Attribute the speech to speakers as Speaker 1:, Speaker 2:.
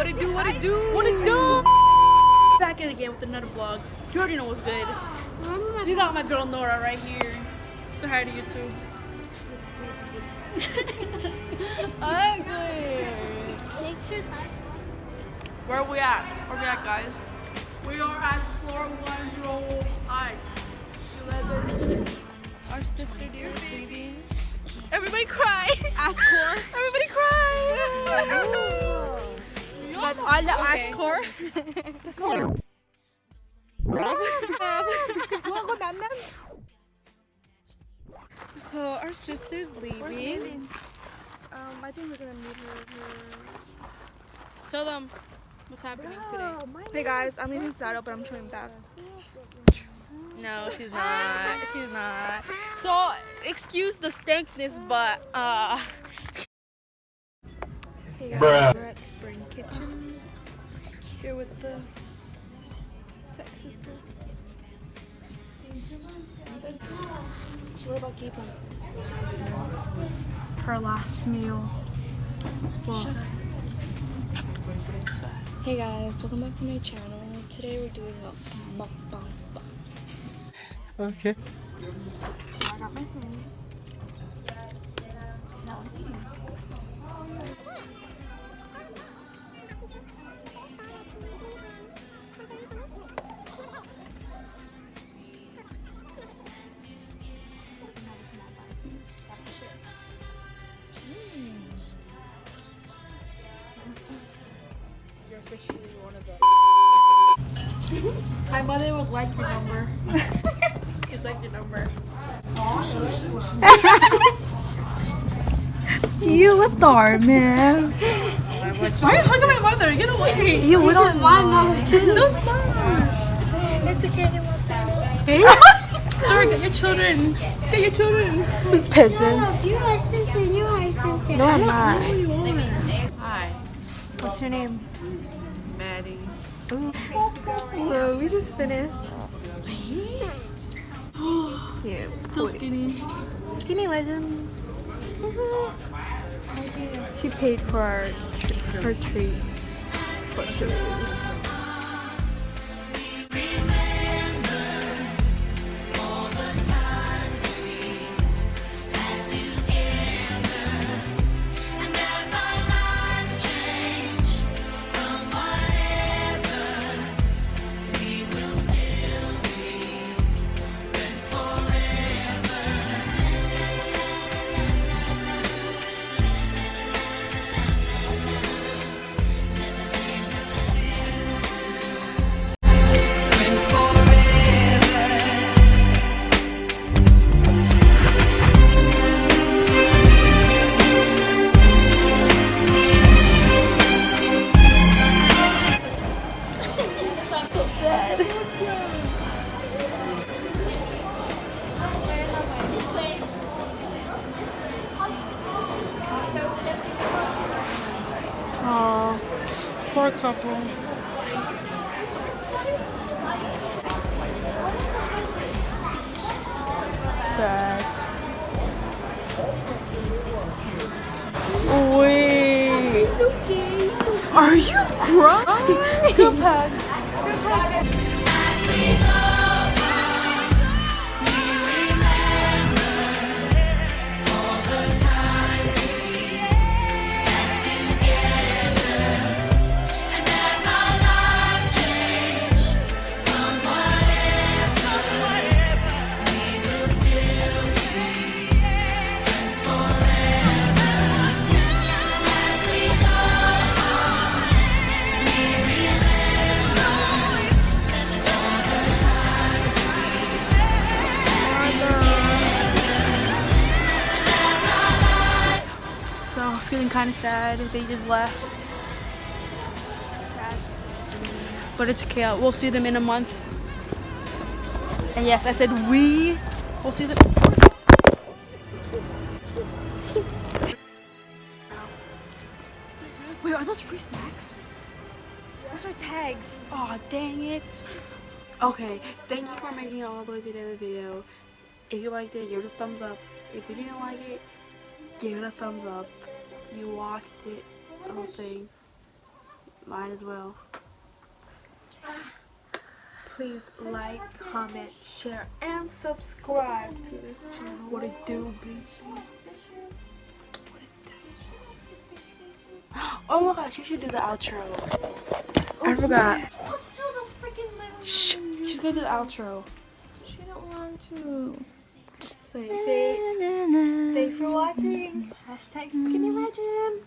Speaker 1: What it do? What it do? What it do? Back in again with another vlog. You already know what's good. You got my girl Nora right here. Say hi to YouTube. Ugly. Where are we at? Where are we at, guys? We are at floor 105. 11.
Speaker 2: Our sister dear is leaving.
Speaker 1: Everybody cry.
Speaker 2: Ascor.
Speaker 1: Everybody cry.
Speaker 2: But all the Ascor. So our sister's leaving. I think we're gonna meet her.
Speaker 1: Tell them what's happening today.
Speaker 2: Hey guys, I'm leaving Seattle, but I'm coming back.
Speaker 1: No, she's not. She's not. So, excuse the stankness, but
Speaker 2: Hey guys, we're at Spring Kitchen. Here with the tech sister.
Speaker 1: what about keeping?
Speaker 2: Her last meal. Hey guys, welcome back to my channel. Today we're doing a mukbang.
Speaker 3: Okay.
Speaker 2: I got my phone. Now I'm eating.
Speaker 1: You're officially one of them. My mother would like your number. She'd like your number.
Speaker 2: You little man.
Speaker 1: Why are you hugging my mother? Get away.
Speaker 2: You little
Speaker 1: my mom too. No, stop.
Speaker 2: It's okay.
Speaker 1: Hey? Sorry, get your children. Get your children.
Speaker 2: Peasant.
Speaker 4: You're my sister. You're my sister.
Speaker 2: No, I'm not.
Speaker 1: Hi,
Speaker 2: What's your name?
Speaker 1: Maddie.
Speaker 2: So we just finished. Yeah,
Speaker 1: Still skinny.
Speaker 2: Skinny Legends. She paid for her treat.
Speaker 1: Aw, poor couple. Sad. Wait. Are you crying?
Speaker 2: Good hug.
Speaker 1: So, feeling kind of sad. They just left.
Speaker 2: Sad.
Speaker 1: But it's okay. We'll see them in a month. And yes, I said we. We'll see them. Wait, are those free snacks?
Speaker 2: Where's our tags?
Speaker 1: Oh, dang it. Okay, thank you for making it all the way to the end of the video. If you liked it, give it a thumbs up. If you didn't like it, give it a thumbs up. You watched it, the whole thing. Mine as well.
Speaker 2: Please like, comment, share, and subscribe to this channel.
Speaker 1: What it do, baby? Oh my gosh, you should do the outro. I forgot. Shh, she's gonna do the outro.
Speaker 2: She don't want to.
Speaker 1: Say,
Speaker 2: Thanks for watching. #skinny legend.